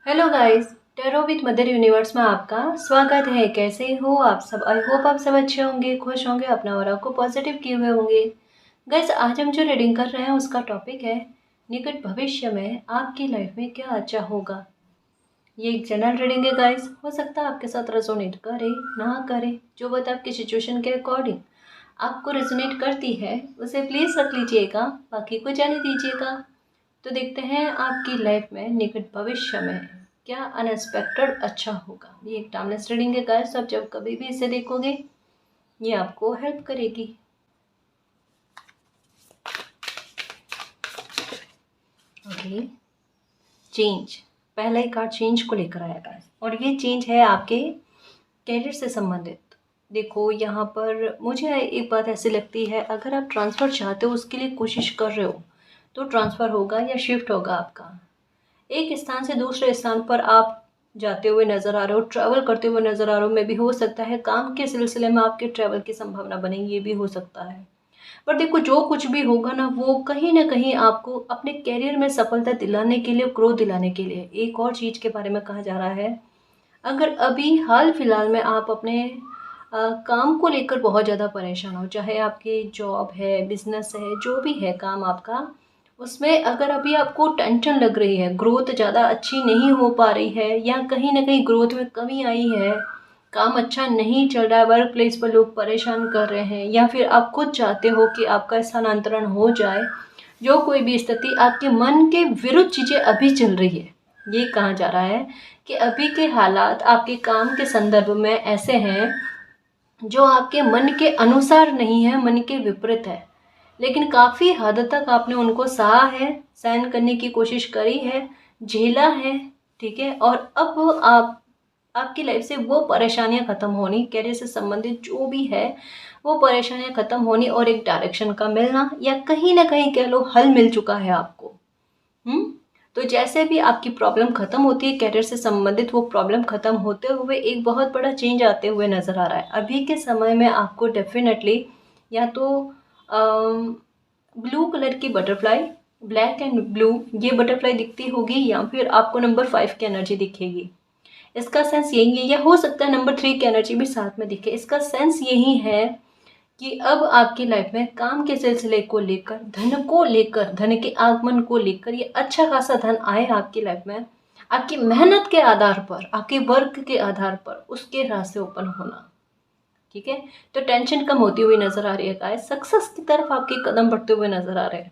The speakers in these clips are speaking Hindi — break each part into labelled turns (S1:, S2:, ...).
S1: Hello guys, tarot with mother universe में आपका स्वागत है। कैसे हो आप सब? आई होप आप सब अच्छे होंगे, खुश होंगे, अपना और को पॉजिटिव किए हुए होंगे। गाइस, आज हम जो रीडिंग कर रहे हैं उसका टॉपिक है निकट भविष्य में आपकी लाइफ में क्या अच्छा होगा। ये एक जनरल रीडिंग है गाइस, हो सकता है आपके साथ रेजोनेट करे ना करे। जो बात आपकी सिचुएशन के अकॉर्डिंग आपको रेजोनेट करती है उसे प्लीज़ रख लीजिएगा, बाकी को जाने दीजिएगा। तो देखते हैं आपकी लाइफ में निकट भविष्य में क्या अनएक्सपेक्टेड अच्छा होगा। ये एक टाइमलेस रीडिंग है गाइस, आप जब कभी भी इसे देखोगे ये आपको हेल्प करेगी। ओके, चेंज, पहला ही कार्ड चेंज को लेकर आया गाइस, और ये चेंज है आपके कैरियर से संबंधित। देखो यहाँ पर मुझे एक बात ऐसी लगती है, अगर आप ट्रांसफ़र चाहते हो, उसके लिए कोशिश कर रहे हो, तो ट्रांसफ़र होगा या शिफ्ट होगा आपका। एक स्थान से दूसरे स्थान पर आप जाते हुए नज़र आ रहे हो, ट्रैवल करते हुए नज़र आ रहे हो। मे भी हो सकता है काम के सिलसिले में आपके ट्रैवल की संभावना बने, ये भी हो सकता है। पर देखो, जो कुछ भी होगा ना, वो कहीं ना कहीं आपको अपने कैरियर में सफलता दिलाने के लिए, ग्रोथ दिलाने के लिए। एक और चीज़ के बारे में कहा जा रहा है, अगर अभी हाल फिलहाल में आप अपने काम को लेकर बहुत ज़्यादा परेशान हो, चाहे आपकी जॉब है, बिजनेस है, जो भी है काम आपका, उसमें अगर अभी आपको टेंशन लग रही है, ग्रोथ ज़्यादा अच्छी नहीं हो पा रही है, या कहीं ना कहीं ग्रोथ में कमी आई है, काम अच्छा नहीं चल रहा है, वर्क प्लेस पर लोग परेशान कर रहे हैं, या फिर आप खुद चाहते हो कि आपका स्थानांतरण हो जाए, जो कोई भी स्थिति आपके मन के विरुद्ध चीज़ें अभी चल रही है, ये कहा जा रहा है कि अभी के हालात आपके काम के संदर्भ में ऐसे हैं जो आपके मन के अनुसार नहीं है, मन के विपरीत है। लेकिन काफ़ी हद तक आपने उनको सहा है, सहन करने की कोशिश करी है, झेला है, ठीक है। और अब आपकी लाइफ से वो परेशानियां ख़त्म होनी, कैरियर से संबंधित जो भी है वो परेशानियां ख़त्म होनी, और एक डायरेक्शन का मिलना, या कहीं ना कहीं कह लो हल मिल चुका है आपको। तो जैसे भी आपकी प्रॉब्लम खत्म होती है, कैरियर से संबंधित वो प्रॉब्लम खत्म होते हुए एक बहुत बड़ा चेंज आते हुए नज़र आ रहा है। अभी के समय में आपको डेफिनेटली या तो ब्लू कलर की बटरफ्लाई, ब्लैक एंड ब्लू, ये बटरफ्लाई दिखती होगी, या फिर आपको नंबर 5 की एनर्जी दिखेगी। इसका सेंस यही है, या हो सकता है नंबर 3 की एनर्जी भी साथ में दिखे। इसका सेंस यही है कि अब आपकी लाइफ में काम के सिलसिले को लेकर, धन को लेकर, धन के आगमन को लेकर, ये अच्छा खासा धन आए आपकी लाइफ में, आपकी मेहनत के आधार पर, आपके वर्क के आधार पर उसके रास्ते ओपन होना, ठीक है। तो टेंशन कम होती हुई नजर आ रही है गाइस, सक्सेस की तरफ आपके कदम बढ़ते हुए नजर आ रहे हैं।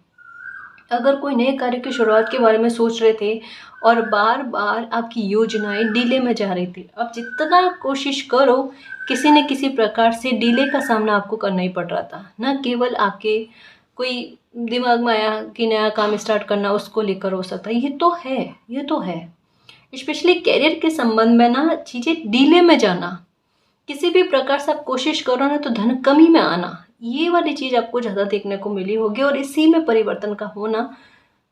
S1: अगर कोई नए कार्य की शुरुआत के बारे में सोच रहे थे और बार बार आपकी योजनाएं डिले में जा रही थी, अब जितना कोशिश करो, किसी न किसी प्रकार से डिले का सामना आपको करना ही पड़ रहा था। न केवल आपके कोई दिमाग में आया कि नया काम स्टार्ट करना, उसको लेकर हो सकता है, ये तो है, ये तो है। स्पेशली कैरियर के संबंध में ना, चीज़ें डिले में जाना, किसी भी प्रकार से आप कोशिश करो ना, तो धन कमी में आना, ये वाली चीज़ आपको ज़्यादा देखने को मिली होगी, और इसी में परिवर्तन का होना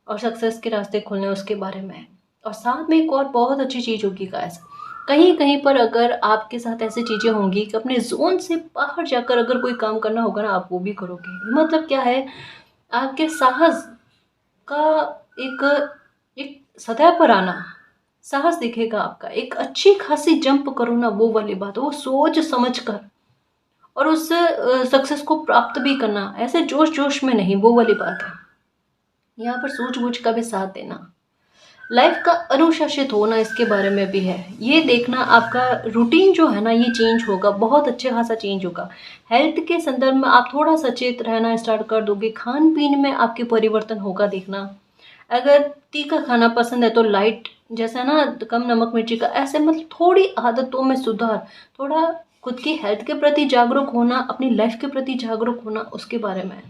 S1: और सक्सेस के रास्ते खुलने उसके बारे में है। और साथ में एक और बहुत अच्छी चीज़ होगी गाइस, कहीं कहीं पर अगर आपके साथ ऐसी चीज़ें होंगी कि अपने जोन से बाहर जाकर अगर कोई काम करना होगा ना, आप वो भी करोगे। मतलब क्या है, आपके साहस का एक एक सतह पर आना, साहस दिखेगा आपका। एक अच्छी खासी जंप करो ना, वो वाली बात, वो सोच समझ कर, और उससे सक्सेस को प्राप्त भी करना, ऐसे जोश जोश में नहीं, वो वाली बात है। यहाँ पर सूझबूझ का भी साथ देना, लाइफ का अनुशासित होना, इसके बारे में भी है। ये देखना आपका रूटीन जो है ना, ये चेंज होगा, बहुत अच्छे खासा चेंज होगा। हेल्थ के संदर्भ में आप थोड़ा सचेत रहना स्टार्ट कर दोगे, खान पीन में आपके परिवर्तन होगा देखना। अगर तीखा खाना पसंद है तो लाइट, जैसा ना कम नमक मिर्ची का, ऐसे मतलब थोड़ी आदतों में सुधार, थोड़ा खुद की हेल्थ के प्रति जागरूक होना, अपनी लाइफ के प्रति जागरूक होना, उसके बारे में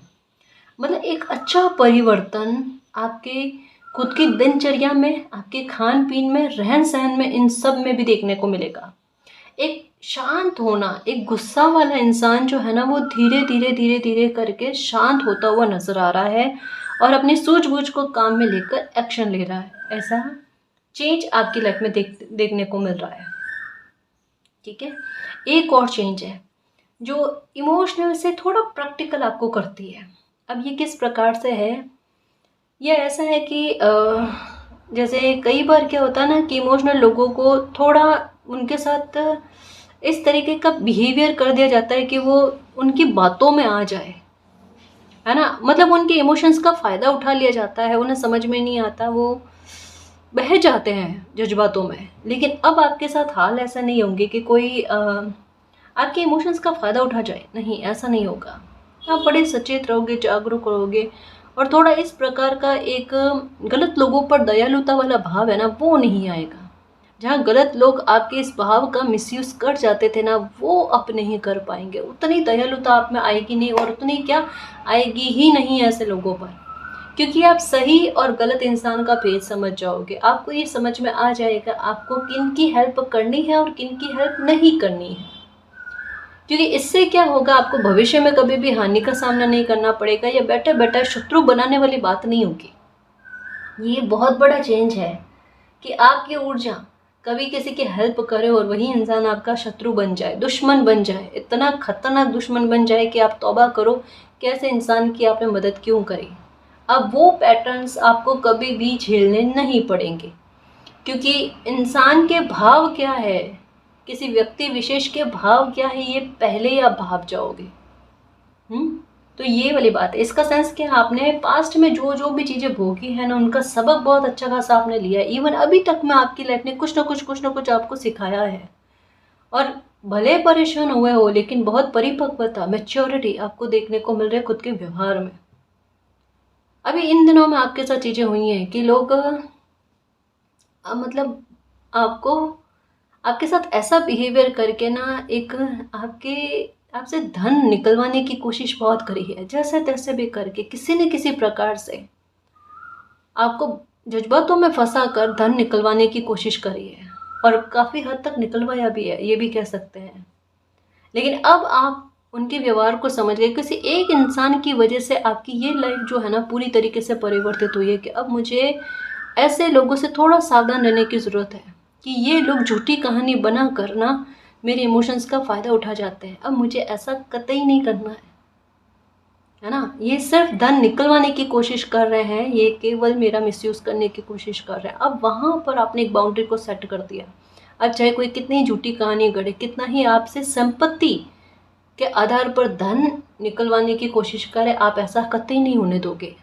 S1: मतलब एक अच्छा परिवर्तन आपके खुद की दिनचर्या में, आपके खान पीन में, रहन सहन में, इन सब में भी देखने को मिलेगा। एक शांत होना, एक गुस्सा वाला इंसान जो है ना, वो धीरे धीरे धीरे धीरे करके शांत होता हुआ नजर आ रहा है, और अपनी सूझबूझ को काम में लेकर एक्शन ले रहा है। ऐसा चेंज आपकी लाइफ में देखने को मिल रहा है, ठीक है। एक और चेंज है जो इमोशनल से थोड़ा प्रैक्टिकल आपको करती है। अब ये किस प्रकार से है, ये ऐसा है कि जैसे कई बार क्या होता है ना कि इमोशनल लोगों को थोड़ा उनके साथ इस तरीके का बिहेवियर कर दिया जाता है कि वो उनकी बातों में आ जाए, है ना। मतलब उनके इमोशंस का फ़ायदा उठा लिया जाता है, उन्हें समझ में नहीं आता, वो बह जाते हैं जज्बातों में। लेकिन अब आपके साथ हाल ऐसा नहीं होंगे कि कोई आपके इमोशंस का फ़ायदा उठा जाए, नहीं, ऐसा नहीं होगा। आप बड़े सचेत रहोगे, जागरूक रहोगे, और थोड़ा इस प्रकार का एक गलत लोगों पर दयालुता वाला भाव है ना, वो नहीं आएगा। जहाँ गलत लोग आपके इस भाव का मिसयूज़ कर जाते थे ना, वो अब नहीं कर पाएंगे। उतनी दयालुता आप में आएगी नहीं, और उतनी क्या आएगी ही नहीं ऐसे लोगों पर, क्योंकि आप सही और गलत इंसान का भेद समझ जाओगे। आपको ये समझ में आ जाएगा आपको किन की हेल्प करनी है और किन की हेल्प नहीं करनी है, क्योंकि इससे क्या होगा, आपको भविष्य में कभी भी हानि का सामना नहीं करना पड़ेगा, या बैठे बैठे शत्रु बनाने वाली बात नहीं होगी। ये बहुत बड़ा चेंज है कि आपकी ऊर्जा कभी किसी की हेल्प करे और वही इंसान आपका शत्रु बन जाए, दुश्मन बन जाए, इतना खतरनाक दुश्मन बन जाए कि आप तौबा करो कि ऐसे इंसान की आपने मदद क्यों करी। अब वो पैटर्न्स आपको कभी भी झेलने नहीं पड़ेंगे, क्योंकि इंसान के भाव क्या है, किसी व्यक्ति विशेष के भाव क्या है, ये पहले ही आप भाप जाओगे। तो ये वाली बात है। इसका सेंस क्या है, आपने पास्ट में जो जो भी चीज़ें भोगी है ना, उनका सबक बहुत अच्छा खासा आपने लिया है। इवन अभी तक में आपकी लाइफ ने कुछ ना कुछ आपको सिखाया है, और भले परेशान हुए हो, लेकिन बहुत परिपक्वता, मैच्योरिटी आपको देखने को मिल रही है खुद के व्यवहार में। अभी इन दिनों में आपके साथ चीज़ें हुई हैं कि लोग मतलब आपको आपके साथ ऐसा बिहेवियर करके ना एक आपके आपसे धन निकलवाने की कोशिश बहुत करी है, जैसे तैसे भी करके किसी न किसी प्रकार से आपको जज्बातों में फंसा कर धन निकलवाने की कोशिश करी है, और काफ़ी हद तक निकलवाया भी है, ये भी कह सकते हैं। लेकिन अब आप उनके व्यवहार को समझ गए, किसी एक इंसान की वजह से आपकी ये लाइफ जो है ना पूरी तरीके से परिवर्तित हुई है कि अब मुझे ऐसे लोगों से थोड़ा सावधान रहने की ज़रूरत है कि ये लोग झूठी कहानी बना कर ना मेरे इमोशंस का फ़ायदा उठा जाते हैं। अब मुझे ऐसा कतई नहीं करना है ना। ये सिर्फ धन निकलवाने की कोशिश कर रहे हैं, ये केवल मेरा मिसयूज़ करने की कोशिश कर रहे हैं। अब वहाँ पर आपने एक बाउंड्री को सेट कर दिया। अब चाहे कोई कितनी झूठी कहानी गढ़े, कितना ही आपसे संपत्ति के आधार पर धन निकलवाने की कोशिश करे, आप ऐसा कतई नहीं होने दोगे।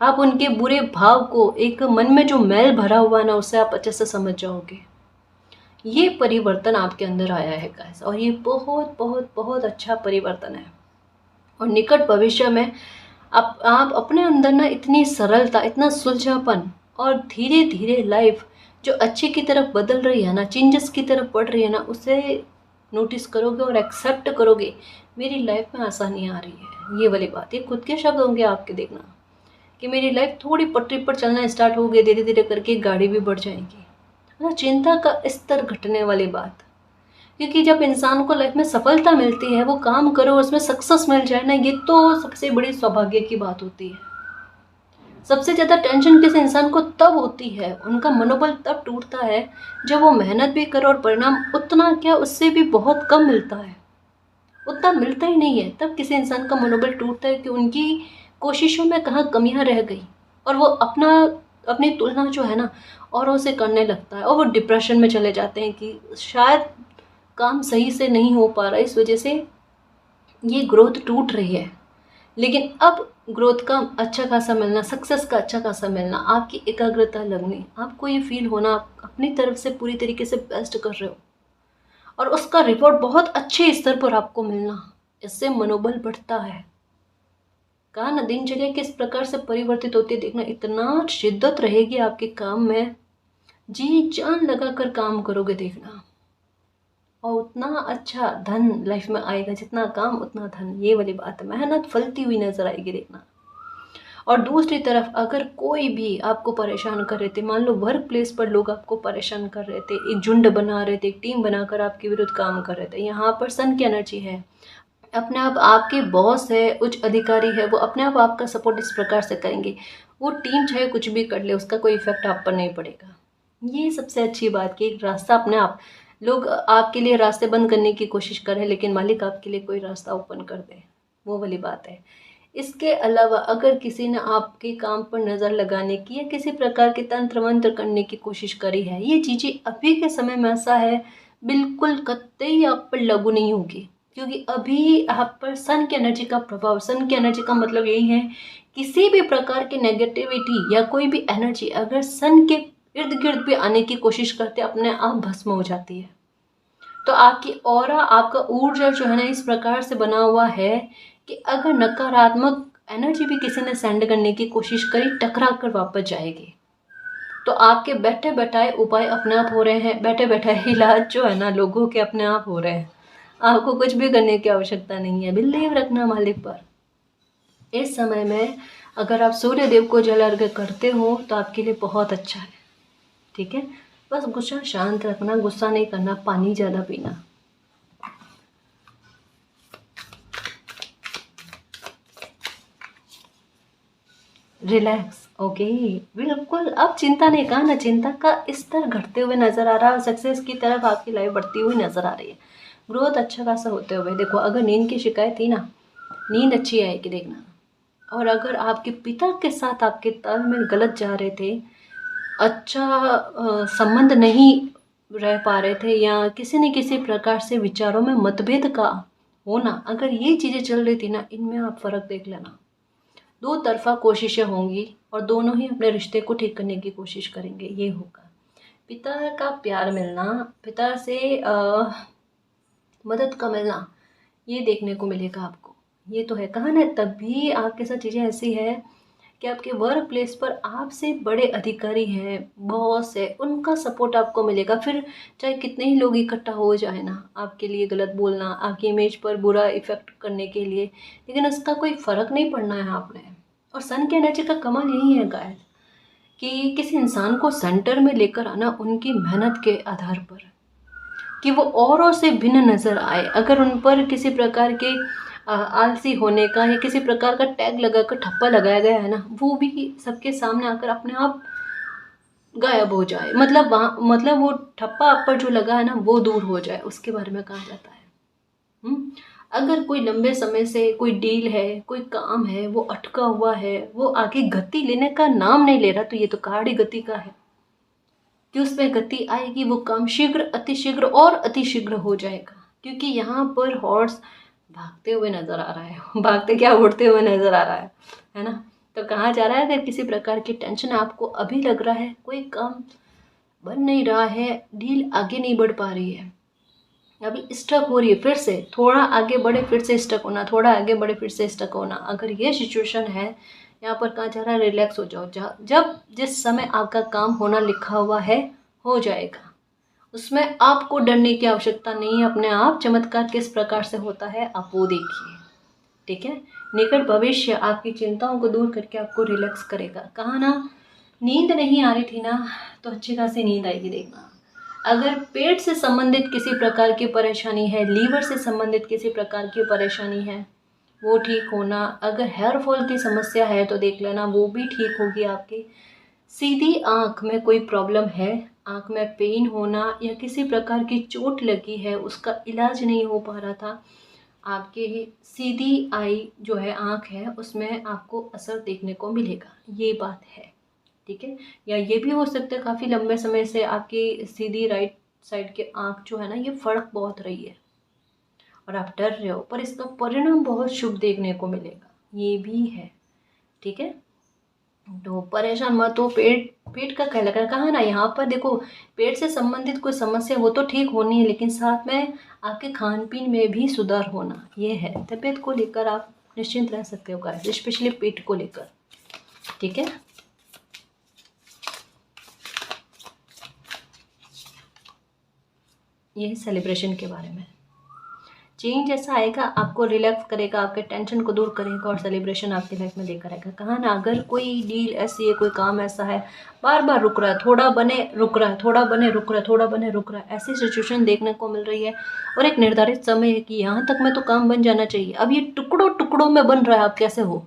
S1: आप उनके बुरे भाव को, एक मन में जो मैल भरा हुआ है ना, उससे आप अच्छे से समझ जाओगे। ये परिवर्तन आपके अंदर आया है गाइस, और ये बहुत बहुत बहुत अच्छा परिवर्तन है। और निकट भविष्य में आप अपने अंदर ना इतनी सरलता, इतना सुलझापन, और धीरे धीरे लाइफ जो अच्छे की तरफ बदल रही है ना, चेंजेस की तरफ बढ़ रही है ना, उसे नोटिस करोगे और एक्सेप्ट करोगे। मेरी लाइफ में आसानी आ रही है, ये वाली बात, ये खुद के शब्द होंगे आपके, देखना कि मेरी लाइफ थोड़ी पटरी पर चलना स्टार्ट हो गई, धीरे धीरे करके गाड़ी भी बढ़ जाएगी। चिंता का स्तर घटने वाली बात, क्योंकि जब इंसान को लाइफ में सफलता मिलती है, वो काम करो उसमें सक्सेस मिल जाए ना, ये तो सबसे बड़ी सौभाग्य की बात होती है। सबसे ज़्यादा टेंशन किसी इंसान को तब होती है, उनका मनोबल तब टूटता है जब वो मेहनत भी करे और परिणाम उतना क्या, उससे भी बहुत कम मिलता है, उतना मिलता ही नहीं है। तब किसी इंसान का मनोबल टूटता है कि उनकी कोशिशों में कहाँ कमियां रह गई, और वो अपनी तुलना जो है ना औरों से करने लगता है, और वो डिप्रेशन में चले जाते हैं कि शायद काम सही से नहीं हो पा रहा, इस वजह से ये ग्रोथ टूट रही है। लेकिन अब ग्रोथ का अच्छा खासा मिलना, सक्सेस का अच्छा खासा मिलना, आपकी एकाग्रता लगनी, आपको ये फील होना आप अपनी तरफ से पूरी तरीके से बेस्ट कर रहे हो, और उसका रिवॉर्ड बहुत अच्छे स्तर पर आपको मिलना, इससे मनोबल बढ़ता है। कहा ना, दिनचर्या किस प्रकार से परिवर्तित होती है, देखना। इतना शिद्दत रहेगी आपके काम में, जी जान लगा कर काम करोगे, देखना, और उतना अच्छा धन लाइफ में आएगा, जितना काम उतना धन, ये वाली बात है। मेहनत फलती हुई नजर आएगी, देखना। और दूसरी तरफ अगर कोई भी आपको परेशान कर रहे थे, मान लो वर्क प्लेस पर लोग आपको परेशान कर रहे थे, एक झुंड बना रहे थे, एक टीम बनाकर आपके विरुद्ध काम कर रहे थे, यहाँ पर सन की एनर्जी है। अपने आप आपके बॉस है, उच्च अधिकारी है, वो अपने आप आपका सपोर्ट इस प्रकार से करेंगे, वो टीम चाहे कुछ भी कर ले, उसका कोई इफेक्ट आप पर नहीं पड़ेगा। ये सबसे अच्छी बात कि एक रास्ता अपने आप, लोग आपके लिए रास्ते बंद करने की कोशिश करें, लेकिन मालिक आपके लिए कोई रास्ता ओपन कर दे, वो वाली बात है। इसके अलावा अगर किसी ने आपके काम पर नज़र लगाने की या किसी प्रकार के तंत्र मंत्र करने की कोशिश करी है, ये चीज़ें अभी के समय में ऐसा है बिल्कुल कतई आप पर लागू नहीं होगी, क्योंकि अभी आप पर सन की एनर्जी का प्रभाव, सन की एनर्जी का मतलब यही है किसी भी प्रकार की नेगेटिविटी या कोई भी एनर्जी अगर सन के इर्द गिर्द भी आने की कोशिश करते अपने आप भस्म हो जाती है। तो आपकी ऑरा, आपका ऊर्जा जो है ना इस प्रकार से बना हुआ है कि अगर नकारात्मक एनर्जी भी किसी ने सेंड करने की कोशिश करी, टकरा कर वापस जाएगी। तो आपके बैठे बैठाए उपाय अपने आप हो रहे हैं, बैठे बैठाए इलाज जो है ना लोगों के अपने आप हो रहे हैं। आपको कुछ भी करने की आवश्यकता नहीं है, बिलीव रखना मालिक पर। इस समय में अगर आप सूर्य देव को जल अर्घ्य करते हो तो आपके लिए बहुत अच्छा है, ठीक है। बस गुस्सा शांत रखना, गुस्सा नहीं करना, पानी ज़्यादा पीना। रिलैक्स, ओके, बिल्कुल। अब चिंता नहीं, कहा ना, चिंता का स्तर घटते हुए नजर आ रहा है और सक्सेस की तरफ आपकी लाइफ बढ़ती हुई नजर आ रही है, ग्रोथ अच्छा खासा होते हुए। देखो, अगर नींद की शिकायत थी ना, नींद अच्छी आएगी, देखना। और अगर आपके पिता के साथ आपके तालमेल गलत जा रहे थे, अच्छा संबंध नहीं रह पा रहे थे, या किसी न किसी प्रकार से विचारों में मतभेद का होना, अगर ये चीज़ें चल रही थी ना, इनमें आप फ़र्क देख लेना। दो तरफा कोशिशें होंगी और दोनों ही अपने रिश्ते को ठीक करने की कोशिश करेंगे, ये होगा। पिता का प्यार मिलना, पिता से मदद का मिलना, ये देखने को मिलेगा आपको। ये तो है, कहा ना, तभी आपके साथ चीज़ें ऐसी है कि आपके वर्क प्लेस पर आपसे बड़े अधिकारी हैं, बॉस है, उनका सपोर्ट आपको मिलेगा। फिर चाहे कितने ही लोग इकट्ठा हो जाए ना आपके लिए गलत बोलना, आपकी इमेज पर बुरा इफेक्ट करने के लिए, लेकिन उसका कोई फ़र्क नहीं पड़ना है आप में। और सन की एनर्जी का कमाल यही है गाइस, कि किसी इंसान को सेंटर में लेकर आना उनकी मेहनत के आधार पर, कि वो औरों से भिन्न नज़र आए। अगर उन पर किसी प्रकार के आलसी होने का या किसी प्रकार का टैग लगाकर ठप्पा लगाया गया है ना, वो भी सबके सामने आकर अपने आप गायब हो जाए। मतलब वहाँ, मतलब वो ठप्पा आप पर जो लगा है ना वो दूर हो जाए, उसके बारे में कहा जाता है। अगर कोई लंबे समय से कोई डील है, कोई काम है, वो अटका हुआ है, वो आगे गति लेने का नाम नहीं ले रहा, तो ये तो गाड़ी गति का है कि उसमें गति आएगी, वो काम शीघ्र, अतिशीघ्र और अतिशीघ्र हो जाएगा। क्योंकि यहाँ पर हॉर्स भागते हुए नजर आ रहा है, भागते क्या, उड़ते हुए नजर आ रहा है ना। तो कहा जा रहा है, अगर किसी प्रकार की टेंशन आपको अभी लग रहा है, कोई काम बन नहीं रहा है, डील आगे नहीं बढ़ पा रही है, अभी स्टक हो रही है, फिर से थोड़ा आगे बढ़े फिर से स्टक होना, थोड़ा आगे बढ़े फिर से स्टक होना, अगर ये सिचुएशन है, यहाँ पर कहा जा रहा है रिलैक्स हो जाओ। जब जिस समय आपका काम होना लिखा हुआ है हो जाएगा, उसमें आपको डरने की आवश्यकता नहीं है। अपने आप चमत्कार किस प्रकार से होता है आप वो देखिए, ठीक है। निकट भविष्य आपकी चिंताओं को दूर करके आपको रिलैक्स करेगा। कहा ना, नींद नहीं आ रही थी ना, तो अच्छी खासी नींद आएगी, देखना। अगर पेट से संबंधित किसी प्रकार की परेशानी है, लीवर से संबंधित किसी प्रकार की परेशानी है, वो ठीक होना। अगर हेयर फॉल की समस्या है तो देख लेना, वो भी ठीक होगी आपकी। सीधी आँख में कोई प्रॉब्लम है, आँख में पेन होना या किसी प्रकार की चोट लगी है, उसका इलाज नहीं हो पा रहा था, आपके सीधी आई जो है, आँख है, उसमें आपको असर देखने को मिलेगा, ये बात है, ठीक है। या ये भी हो सकता है काफ़ी लंबे समय से आपकी सीधी राइट साइड की आँख जो है ना, ये फड़क बहुत रही है और आप डर रहे हो, पर इसका परिणाम बहुत शुभ देखने को मिलेगा, ये भी है, ठीक है। तो परेशान मत हो। पेट पेट का क्या लग रहा है, कहा ना, यहाँ पर देखो, पेट से संबंधित कोई समस्या वो तो ठीक होनी है, लेकिन साथ में आपके खान पीन में भी सुधार होना, ये है। तबीयत को लेकर आप निश्चिंत रह सकते हो गाइस, स्पेशली पेट को लेकर, ठीक है। ये सेलिब्रेशन के बारे में, चेंज ऐसा आएगा, आपको रिलैक्स करेगा, आपके टेंशन को दूर करेगा और सेलिब्रेशन आपकी लाइफ में लेकर आएगा। कहा ना, अगर कोई डील ऐसी है, कोई काम ऐसा है, बार बार रुक रहा है, थोड़ा बने रुक रहा है, थोड़ा बने रुक रहा है, थोड़ा बने रुक रहा है, ऐसी सिचुएशन देखने को मिल रही है और एक निर्धारित समय है कि यहाँ तक में तो काम बन जाना चाहिए, अब ये टुकड़ों टुकड़ों में बन रहा है, आप कैसे हो,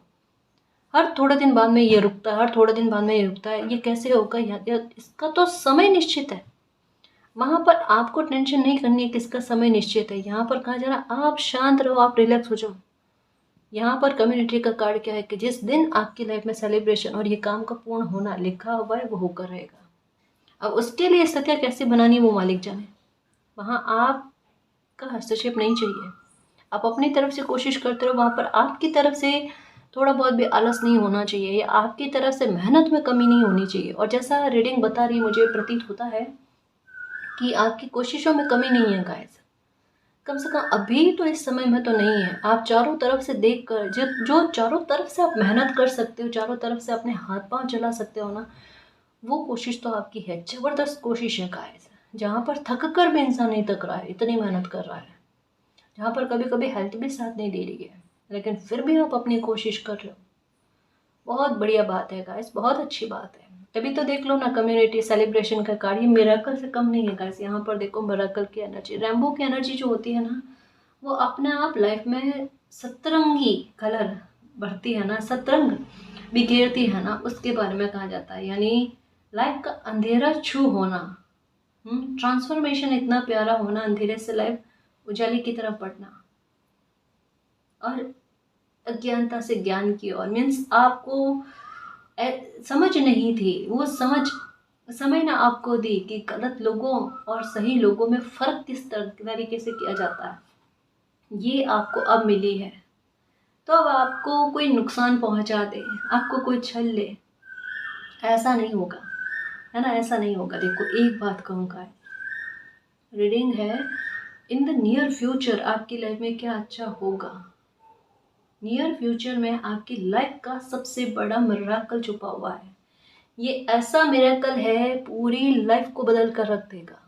S1: हर थोड़े दिन बाद में ये रुकता है, हर थोड़े दिन बाद में ये रुकता है, ये कैसे होगा, इसका तो समय निश्चित है। वहाँ पर आपको टेंशन नहीं करनी है किसका समय निश्चित है, यहाँ पर कहा जा रहा है आप शांत रहो, आप रिलैक्स हो जाओ, यहाँ पर कम्युनिटी का कार्ड क्या है कि जिस दिन आपकी लाइफ में सेलिब्रेशन और ये काम का पूर्ण होना लिखा हुआ है वो होकर रहेगा। अब उसके लिए स्थितियाँ कैसे बनानी वो मालिक जाने, वहाँ आपका हस्तक्षेप नहीं चाहिए। आप अपनी तरफ से कोशिश करते रहो, वहाँ पर आपकी तरफ से थोड़ा बहुत भी आलस नहीं होना चाहिए या आपकी तरफ से मेहनत में कमी नहीं होनी चाहिए। और जैसा रीडिंग बता रही मुझे प्रतीत होता है कि आपकी कोशिशों में कमी नहीं है गाइस, कम से कम अभी तो इस समय में तो नहीं है। आप चारों तरफ से देख कर जो चारों तरफ से आप मेहनत कर सकते हो, चारों तरफ से अपने हाथ पांव चला सकते हो ना, वो कोशिश तो आपकी है, ज़बरदस्त कोशिश है गाइस। जहाँ पर थक कर भी इंसान नहीं थक रहा है, इतनी मेहनत कर रहा है, जहाँ पर कभी कभी हेल्थ भी साथ नहीं दे रही है, लेकिन फिर भी आप अपनी कोशिश कर रहे हो। बहुत बढ़िया बात है गाइस, बहुत अच्छी बात है। तभी तो देख लो ना, कम्युनिटी सेलिब्रेशन का कार्ड ये मिरेकल से कम नहीं है गाइस। यहाँ पर देखो मिरेकल की एनर्जी, रेनबो की एनर्जी जो होती है ना, वो अपने आप लाइफ में सतरंगी कलर भरती है ना, सतरंग बिखेरती है ना, उसके बारे में कहा जाता है। यानी लाइफ का अंधेरा छू होना, ट्रांसफॉर्मेशन इतना प्यारा होना, अंधेरे से लाइफ उजाले की तरफ बढ़ना और अज्ञानता से ज्ञान की ओर। मीन्स आपको समझ नहीं थी, वो समझ समय ने आपको दी कि गलत लोगों और सही लोगों में फ़र्क किस तरीके से किया जाता है, ये आपको अब मिली है। तो अब आपको कोई नुकसान पहुंचा दे, आपको कोई छल ले, ऐसा नहीं होगा, है ना, ऐसा नहीं होगा। देखो एक बात कहूँगा, रीडिंग है इन द नियर फ्यूचर आपकी लाइफ में क्या अच्छा होगा। नियर फ्यूचर में आपकी लाइफ का सबसे बड़ा मिरेकल छुपा हुआ है। ये ऐसा मिरेकल है पूरी लाइफ को बदल कर रख देगा।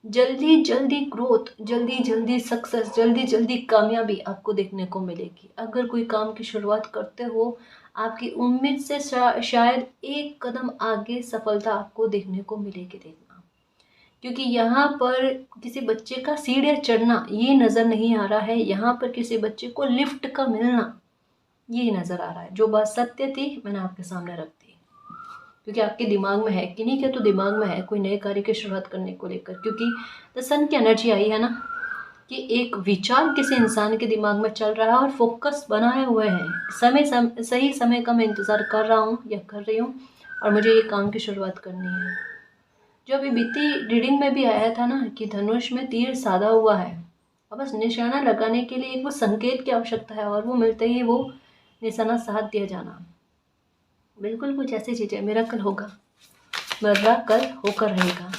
S1: जल्दी जल्दी ग्रोथ, जल्दी जल्दी सक्सेस, जल्दी जल्दी कामयाबी आपको देखने को मिलेगी। अगर कोई काम की शुरुआत करते हो, आपकी उम्मीद से शायद एक कदम आगे सफलता आपको देखने को मिलेगी। देखना, क्योंकि यहाँ पर किसी बच्चे का सीढ़ियाँ चढ़ना ये नज़र नहीं आ रहा है, यहाँ पर किसी बच्चे को लिफ्ट का मिलना ये नज़र आ रहा है। जो बात सत्य थी मैंने आपके सामने रख दी, क्योंकि आपके दिमाग में है कि नहीं, क्या तो दिमाग में है कोई नए कार्य की शुरुआत करने को लेकर। क्योंकि द सन की एनर्जी आई है ना, कि एक विचार किसी इंसान के दिमाग में चल रहा है और फोकस बनाए हुए हैं, सही समय का मैं इंतज़ार कर रहा हूँ या कर रही हूँ और मुझे ये काम की शुरुआत करनी है। जो अभी बीती रीडिंग में भी आया था ना कि धनुष में तीर साधा हुआ है, अब बस निशाना लगाने के लिए एक वो संकेत की आवश्यकता है और वो मिलते ही वो निशाना साध दिया जाना। बिल्कुल कुछ ऐसी चीज़ है, मिरेकल होगा, मिरेकल होकर रहेगा।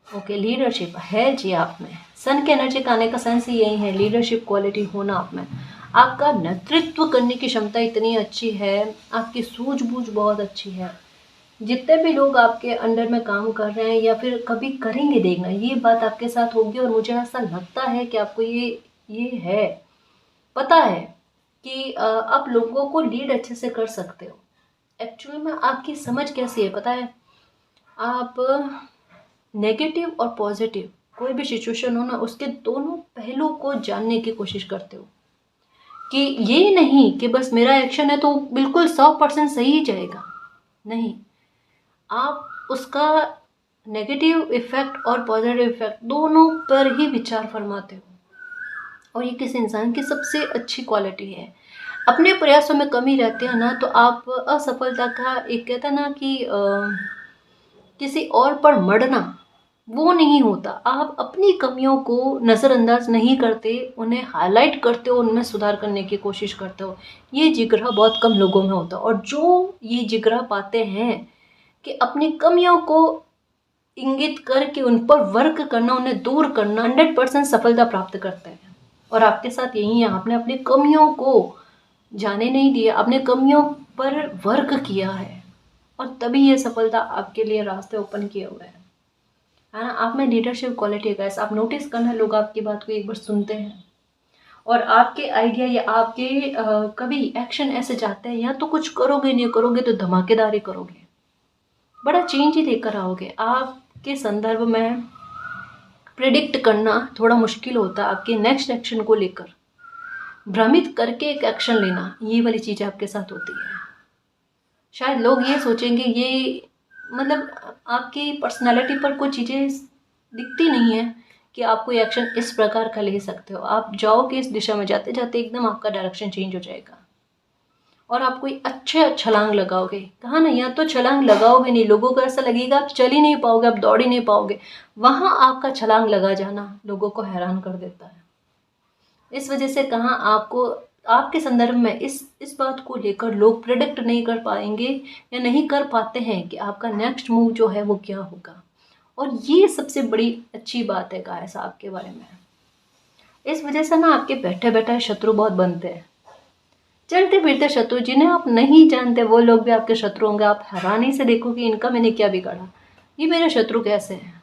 S1: ओके, लीडरशिप है जी आप में। सन के एनर्जी का आने का सेंस ही यही है, लीडरशिप क्वालिटी होना आप में। आपका नेतृत्व करने की क्षमता इतनी अच्छी है, आपकी सूझबूझ बहुत अच्छी है। जितने भी लोग आपके अंडर में काम कर रहे हैं या फिर कभी करेंगे, देखना ये बात आपके साथ होगी। और मुझे ऐसा लगता है कि आपको ये है, पता है कि आप लोगों को लीड अच्छे से कर सकते हो। एक्चुअली में आपकी समझ कैसी है पता है, आप नेगेटिव और पॉजिटिव कोई भी सिचुएशन हो ना, उसके दोनों पहलू को जानने की कोशिश करते हो। कि ये नहीं कि बस मेरा एक्शन है तो बिल्कुल 100% सही ही जाएगा, नहीं, आप उसका नेगेटिव इफेक्ट और पॉजिटिव इफेक्ट दोनों पर ही विचार फरमाते हो। और ये किसी इंसान की सबसे अच्छी क्वालिटी है। अपने प्रयासों में कमी रहती है ना, तो आप असफलता का एक कहता ना कि किसी और पर मढ़ना वो नहीं होता। आप अपनी कमियों को नज़रअंदाज नहीं करते, उन्हें हाईलाइट करते हो, उनमें सुधार करने की कोशिश करते हो। ये जिगरा बहुत कम लोगों में होता है, और जो ये जिगरा पाते हैं कि अपनी कमियों को इंगित करके उन पर वर्क करना, उन्हें दूर करना, 100% सफलता प्राप्त करते हैं। और आपके साथ यही है, आपने अपनी कमियों को जाने नहीं दिया, अपने कमियों पर वर्क किया है और तभी ये सफलता आपके लिए रास्ते ओपन किए हुए हैं, है ना। आप में लीडरशिप क्वालिटी है गाइस। आप नोटिस करना, लोग आपकी बात को एक बार सुनते हैं और आपके आइडिया या आपके कभी एक्शन ऐसे जाते हैं, या तो कुछ करोगे, नहीं करोगे तो धमाकेदार ही करोगे, बड़ा चेंज ही लेकर आओगे। आपके संदर्भ में प्रिडिक्ट करना थोड़ा मुश्किल होता है, आपके नेक्स्ट एक्शन को लेकर भ्रमित करके एक एक्शन लेना, ये वाली चीज़ आपके साथ होती है। शायद लोग ये सोचेंगे, ये मतलब आपकी पर्सनालिटी पर कुछ चीज़ें दिखती नहीं है कि आप कोई एक्शन इस प्रकार का ले सकते हो। आप जाओगे इस दिशा में, जाते जाते एकदम आपका डायरेक्शन चेंज हो जाएगा और आप कोई अच्छे छलांग लगाओगे। कहा ना, या तो छलांग लगाओगे नहीं, लोगों को ऐसा लगेगा आप चल ही नहीं पाओगे, आप दौड़ ही नहीं पाओगे। वहाँ आपका छलांग लगा जाना लोगों को हैरान कर देता है। इस वजह से कहाँ आपको, आपके संदर्भ में इस बात को लेकर लोग प्रेडिक्ट नहीं कर पाएंगे या नहीं कर पाते हैं कि आपका नेक्स्ट मूव जो है वो क्या होगा। और ये सबसे बड़ी अच्छी बात है गाइस आपके बारे में। इस वजह से ना आपके बैठे बैठे शत्रु बहुत बनते हैं, चलते फिरते शत्रु, जिन्हें आप नहीं जानते वो लोग भी आपके शत्रु होंगे। आप हैरानी से देखो कि इनका मैंने क्या बिगाड़ा, ये मेरे शत्रु कैसे हैं,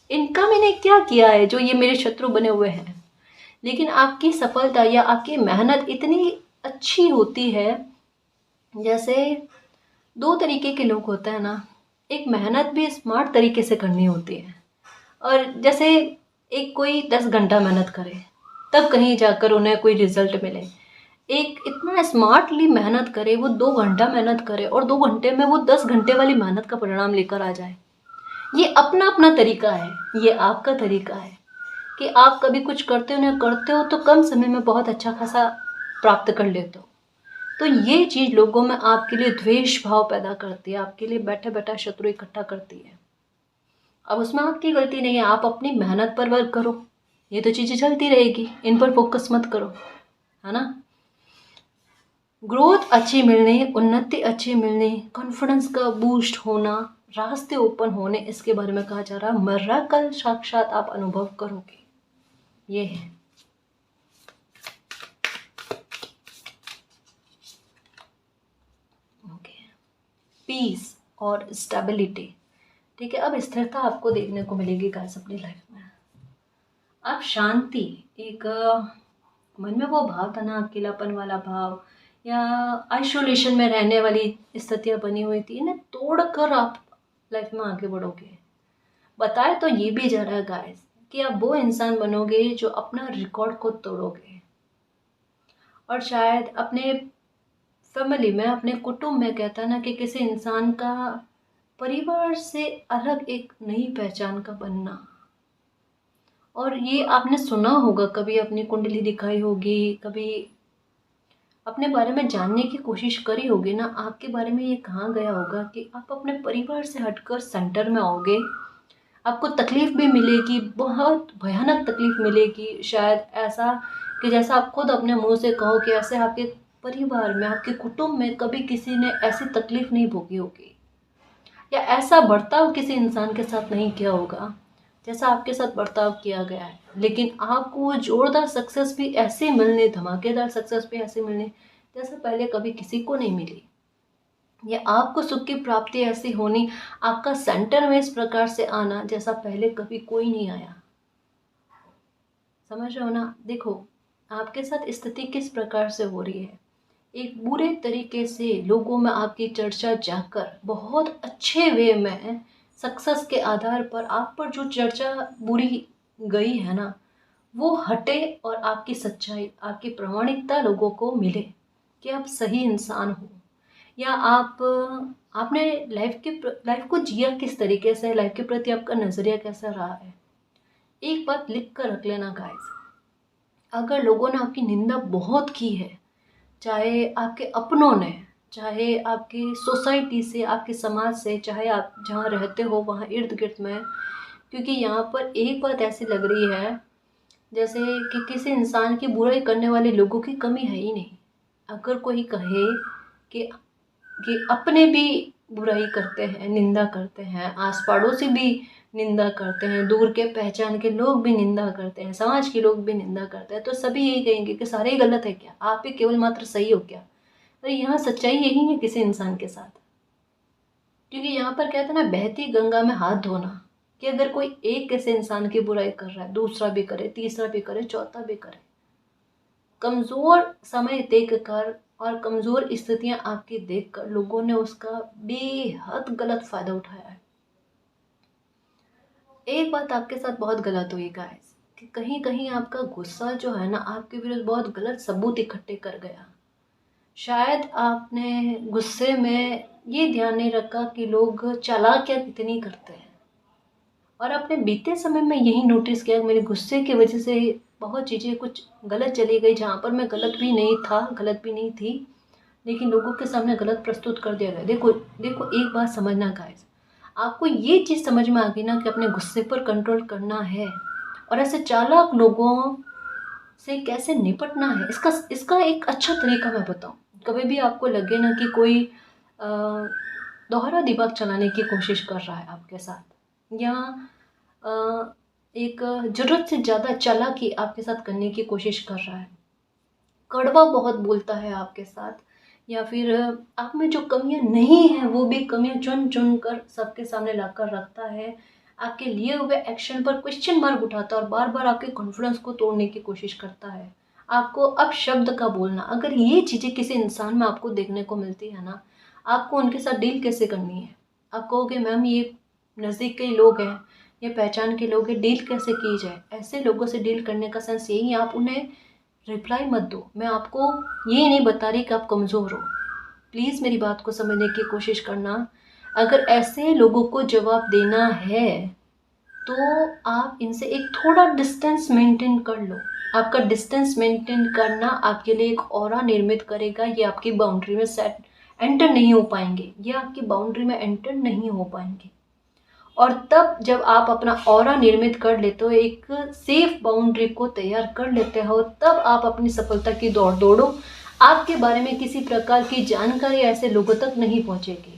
S1: इनका मैंने क्या किया है जो ये मेरे शत्रु बने हुए हैं। लेकिन आपकी सफलता या आपकी मेहनत इतनी अच्छी होती है, जैसे दो तरीके के लोग होते हैं ना, एक मेहनत भी स्मार्ट तरीके से करनी होती है। और जैसे एक कोई 10 घंटा मेहनत करे तब कहीं जाकर उन्हें कोई रिजल्ट मिले, एक इतना स्मार्टली मेहनत करे, वो 2 घंटा मेहनत करे और 2 घंटे में वो 10 घंटे वाली मेहनत का परिणाम लेकर आ जाए। ये अपना अपना तरीका है, ये आपका तरीका है कि आप कभी कुछ करते हो तो कम समय में बहुत अच्छा खासा प्राप्त कर लेते हो। तो ये चीज़ लोगों में आपके लिए द्वेष भाव पैदा करती है, आपके लिए बैठे बैठा शत्रु इकट्ठा करती है। अब उसमें आपकी गलती नहीं है, आप अपनी मेहनत पर वर्क करो, ये तो चीज़ें चलती रहेगी, इन पर फोकस मत करो, है ना। ग्रोथ अच्छी मिलनी, उन्नति अच्छी मिलनी, कॉन्फिडेंस का बूस्ट होना, रास्ते ओपन होने, इसके बारे में कहा जा रहा है। मर्रा कल साक्षात आप अनुभव करोगे, ये है। ओके, पीस और स्टेबिलिटी, ठीक है। अब स्थिरता आपको देखने को मिलेगी गाइस अपनी लाइफ में। अब शांति, एक मन में वो भाव था ना, अकेलापन वाला भाव या आइसोलेशन में रहने वाली स्थितियाँ बनी हुई थी, इन्हें तोड़कर आप लाइफ में आगे बढ़ोगे। बताया तो ये भी जा रहा है गाइस कि आप वो इंसान बनोगे जो अपना रिकॉर्ड को तोड़ोगे और शायद अपने फैमिली में, अपने कुटुंब में, कहता है ना कि किसी इंसान का परिवार से अलग एक नई पहचान का बनना। और ये आपने सुना होगा, कभी अपनी कुंडली दिखाई होगी, कभी अपने बारे में जानने की कोशिश करी होगी ना, आपके बारे में ये कहा गया होगा कि आप अपने परिवार से हटकर सेंटर में आओगे। आपको तकलीफ भी मिलेगी, बहुत भयानक तकलीफ मिलेगी, शायद ऐसा कि जैसा आप खुद अपने मुंह से कहो कि ऐसे आपके परिवार में, आपके कुटुंब में कभी किसी ने ऐसी तकलीफ नहीं भोगी होगी या ऐसा बर्ताव किसी इंसान के साथ नहीं किया होगा जैसा आपके साथ बर्ताव किया गया है। लेकिन आपको वो जोरदार सक्सेस भी ऐसे मिलने, धमाकेदार सक्सेस भी ऐसे मिलने जैसा पहले कभी किसी को नहीं मिली। या आपको सुख की प्राप्ति ऐसी होनी, आपका सेंटर में इस प्रकार से आना जैसा पहले कभी कोई नहीं आया। समझ रहे हो ना। देखो आपके साथ स्थिति किस प्रकार से हो रही है, एक बुरे तरीके से लोगों में आपकी चर्चा जाकर बहुत अच्छे वे में सक्सेस के आधार पर आप पर जो चर्चा बुरी गई है ना, वो हटे और आपकी सच्चाई, आपकी प्रामाणिकता लोगों को मिले कि आप सही इंसान हो, या आपने लाइफ को जिया किस तरीके से, लाइफ के प्रति आपका नज़रिया कैसा रहा है। एक बात लिख कर रख लेना गाइस, अगर लोगों ने आपकी निंदा बहुत की है, चाहे आपके अपनों ने, चाहे आपकी सोसाइटी से, आपके समाज से, चाहे आप जहाँ रहते हो वहाँ इर्द गिर्द में, क्योंकि यहाँ पर एक बात ऐसी लग रही है जैसे कि किसी इंसान की बुराई करने वाले लोगों की कमी है ही नहीं। अगर कोई कहे कि अपने भी बुराई करते हैं, निंदा करते हैं, आस पड़ोसी भी निंदा करते हैं, दूर के पहचान के लोग भी निंदा करते हैं, समाज के लोग भी निंदा करते हैं, तो सभी यही कहेंगे कि सारे ही गलत है क्या, आप ही केवल मात्र सही हो क्या। अरे यहाँ सच्चाई यही है किसी इंसान के साथ, क्योंकि यहाँ पर कहते हैं ना, बहती गंगा में हाथ धोना, कि अगर कोई एक किसी इंसान की बुराई कर रहा है, दूसरा भी करे, तीसरा भी करे, चौथा भी करे, कमज़ोर समय देख कर और कमज़ोर स्थितियां आपकी देखकर लोगों ने उसका बेहद गलत फ़ायदा उठाया है। एक बात आपके साथ बहुत गलत हुई गाइस, कि कहीं कहीं आपका गुस्सा जो है ना, आपके विरुद्ध बहुत गलत सबूत इकट्ठे कर गया। शायद आपने गुस्से में ये ध्यान नहीं रखा कि लोग चालाकियाँ कितनी करते हैं, और आपने बीते समय में यही नोटिस किया, मेरे गुस्से की वजह से बहुत चीज़ें कुछ गलत चली गई, जहाँ पर मैं गलत भी नहीं था, गलत भी नहीं थी, लेकिन लोगों के सामने गलत प्रस्तुत कर दिया गया। देखो देखो, एक बात समझना गाइस, आपको ये चीज़ समझ में आ गई ना कि अपने गुस्से पर कंट्रोल करना है और ऐसे चालाक लोगों से कैसे निपटना है। इसका इसका एक अच्छा तरीका मैं बताऊँ। कभी भी आपको लगे ना कि कोई अ, दोहरा दिमाग चलाने की कोशिश कर रहा है आपके साथ, या अ, एक ज़रूरत से ज़्यादा चालाकी आपके साथ करने की कोशिश कर रहा है, कड़वा बहुत बोलता है आपके साथ, या फिर आप में जो कमियां नहीं हैं वो भी कमियां चुन चुन कर सबके सामने लाकर रखता है, आपके लिए हुए एक्शन पर क्वेश्चन मार्क उठाता है और बार बार आपके कॉन्फिडेंस को तोड़ने की कोशिश करता है, आपको अब शब्द का बोलना, अगर ये चीज़ें किसी इंसान में आपको देखने को मिलती है ना, आपको उनके साथ डील कैसे करनी है। आप कहोगे मैम ये नज़दीक के लोग हैं, ये पहचान के लोग हैं, डील कैसे की जाए। ऐसे लोगों से डील करने का सेंस यही है, आप उन्हें रिप्लाई मत दो। मैं आपको ये नहीं बता रही कि आप कमज़ोर हो, प्लीज़ मेरी बात को समझने की कोशिश करना। अगर ऐसे लोगों को जवाब देना है तो आप इनसे एक थोड़ा डिस्टेंस मेंटेन कर लो। आपका डिस्टेंस मेंटेन करना आपके लिए एक ऑरा निर्मित करेगा, ये आपकी बाउंड्री में सेट एंटर नहीं हो पाएंगे, ये आपकी बाउंड्री में एंटर नहीं हो पाएंगे। और तब जब आप अपना ऑरा निर्मित कर लेते हो, एक सेफ बाउंड्री को तैयार कर लेते हो, तब आप अपनी सफलता की दौड़ दौड़ो। आपके बारे में किसी प्रकार की जानकारी ऐसे लोगों तक नहीं पहुंचेगी।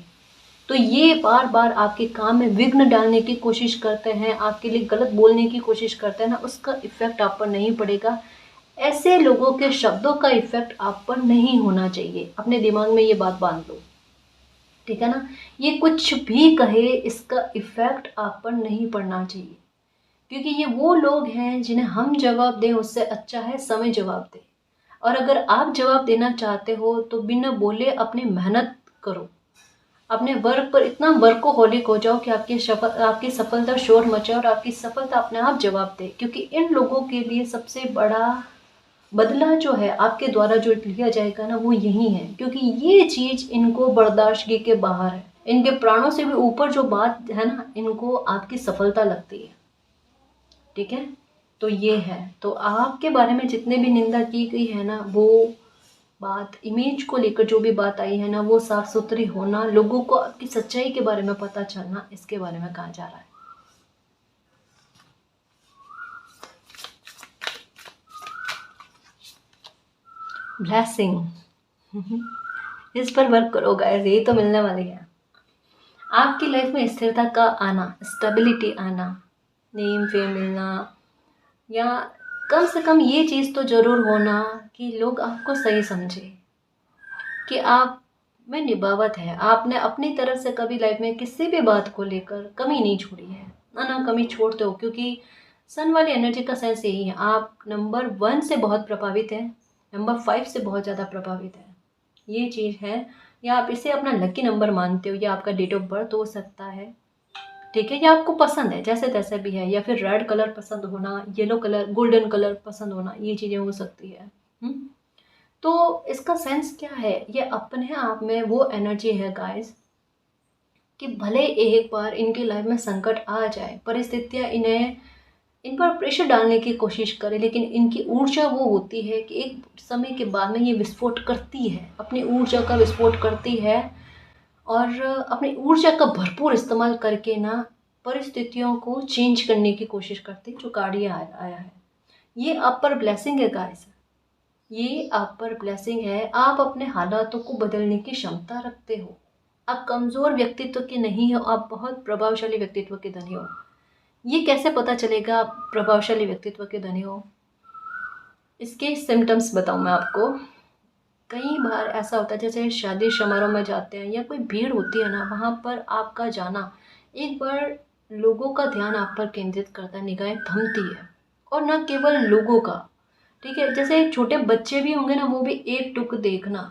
S1: तो ये बार बार आपके काम में विघ्न डालने की कोशिश करते हैं, आपके लिए गलत बोलने की कोशिश करते हैं ना, उसका इफेक्ट आप पर नहीं पड़ेगा। ऐसे लोगों के शब्दों का इफेक्ट आप पर नहीं होना चाहिए, अपने दिमाग में ये बात बांध लो, ठीक है ना। ये कुछ भी कहे, इसका इफेक्ट आप पर नहीं पड़ना चाहिए, क्योंकि ये वो लोग हैं जिन्हें हम जवाब दें उससे अच्छा है समय जवाब दे। और अगर आप जवाब देना चाहते हो तो बिना बोले अपनी मेहनत करो, अपने वर्क पर इतना वर्कोहॉलिक हो जाओ कि आपकी सफलता शोर मचे और आपकी सफलता अपने आप जवाब दे। क्योंकि इन लोगों के लिए सबसे बड़ा बदला जो है आपके द्वारा जो लिया जाएगा ना, वो यही है, क्योंकि ये चीज इनको बर्दाश्तगी के बाहर है। इनके प्राणों से भी ऊपर जो बात है ना, इनको आपकी सफलता लगती है, ठीक है। तो ये है, तो आपके बारे में जितने भी निंदा की गई है ना, वो बात इमेज को लेकर जो भी बात आई है ना, वो साफ सुथरी होना, लोगों को आपकी सच्चाई के बारे में पता चलना, इसके बारे में कहा जा रहा है। ब्लेसिंग, इस पर वर्क करो गाइस, ये तो मिलने वाली है। आपकी लाइफ में स्थिरता का आना, स्टेबिलिटी आना, नेम फेम मिलना, या कम से कम ये चीज़ तो ज़रूर होना कि लोग आपको सही समझे, कि आप में निभावत है, आपने अपनी तरफ से कभी लाइफ में किसी भी बात को लेकर कमी नहीं छोड़ी है, ना ना कमी छोड़ते हो। क्योंकि सन वाली एनर्जी का सेंस यही है, आप नंबर 1 से बहुत प्रभावित हैं, नंबर 5 से बहुत ज़्यादा प्रभावित है, ये चीज़ है। या आप इसे अपना लकी नंबर मानते हो, या आपका डेट ऑफ बर्थ हो सकता है, ठीक है, या आपको पसंद है जैसे तैसे भी है, या फिर रेड कलर पसंद होना, येलो कलर, गोल्डन कलर पसंद होना, ये चीज़ें हो सकती है। तो इसका सेंस क्या है, ये अपने आप में वो एनर्जी है गाइस, कि भले एक बार इनकी लाइफ में संकट आ जाए, परिस्थितियाँ इन पर प्रेशर डालने की कोशिश करें, लेकिन इनकी ऊर्जा वो होती है कि एक समय के बाद में ये विस्फोट करती है, अपनी ऊर्जा का विस्फोट करती है, और अपनी ऊर्जा का भरपूर इस्तेमाल करके ना परिस्थितियों को चेंज करने की कोशिश करती है। जो कार्ड आया है, ये आप पर ब्लेसिंग है गाइस, ये आप पर ब्लेसिंग है। आप अपने हालातों को बदलने की क्षमता रखते हो, आप कमज़ोर व्यक्तित्व के नहीं हो, आप बहुत प्रभावशाली व्यक्तित्व के धनी हो। ये कैसे पता चलेगा आप प्रभावशाली व्यक्तित्व के धनी हो, इसके सिम्टम्स बताऊँ मैं आपको। कई बार ऐसा होता है, जैसे शादी समारोह में जाते हैं या कोई भीड़ होती है ना, वहाँ पर आपका जाना एक बार लोगों का ध्यान आप पर केंद्रित करता है, निगाहें थमती है। और ना केवल लोगों का, ठीक है, जैसे छोटे बच्चे भी होंगे ना, वो भी एक टुक देखना,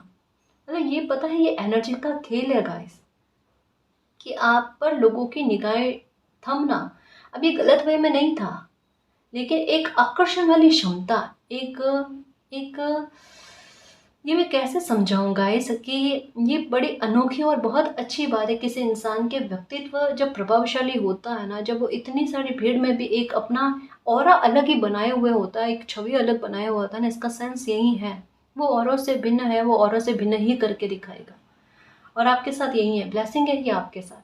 S1: मतलब ये पता है ये एनर्जी का खेल है गाइस, कि आप पर लोगों की निगाहें थमना। अब ये गलत वे में नहीं था, लेकिन एक आकर्षण वाली क्षमता, एक एक ये मैं कैसे समझाऊँ गाइस कि ये बड़ी अनोखी और बहुत अच्छी बात है। किसी इंसान के व्यक्तित्व जब प्रभावशाली होता है ना, जब वो इतनी सारी भीड़ में भी एक अपना ऑरा अलग ही बनाए हुए होता है, एक छवि अलग बनाया हुआ होता है ना, इसका सेंस यही है। वो औरों से भिन्न है, वो औरों से भिन्न ही करके दिखाएगा। और आपके साथ यही है, ब्लेसिंग है ये आपके साथ।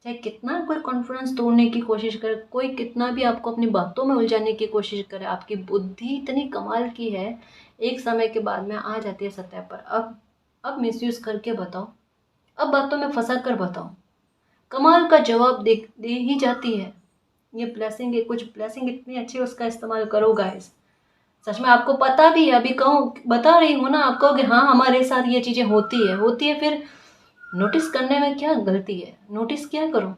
S1: चाहे कितना कोई कॉन्फिडेंस तोड़ने की कोशिश करे, कोई कितना भी आपको अपनी बातों में उलझाने की कोशिश करे, आपकी बुद्धि इतनी कमाल की है, एक समय के बाद में आ जाती है सतह पर। अब मिसयूज़ करके बताओ, अब बातों में फंसा कर बताओ, कमाल का जवाब दे ही जाती है। ये ब्लेसिंग है, कुछ ब्लेसिंग इतनी अच्छी है, उसका इस्तेमाल करो गाइस। सच में आपको पता भी है, अभी कहूँ बता रही हूँ ना आपको कि हाँ हमारे साथ ये चीज़ें होती है, फिर नोटिस करने में क्या गलती है, नोटिस क्या करो।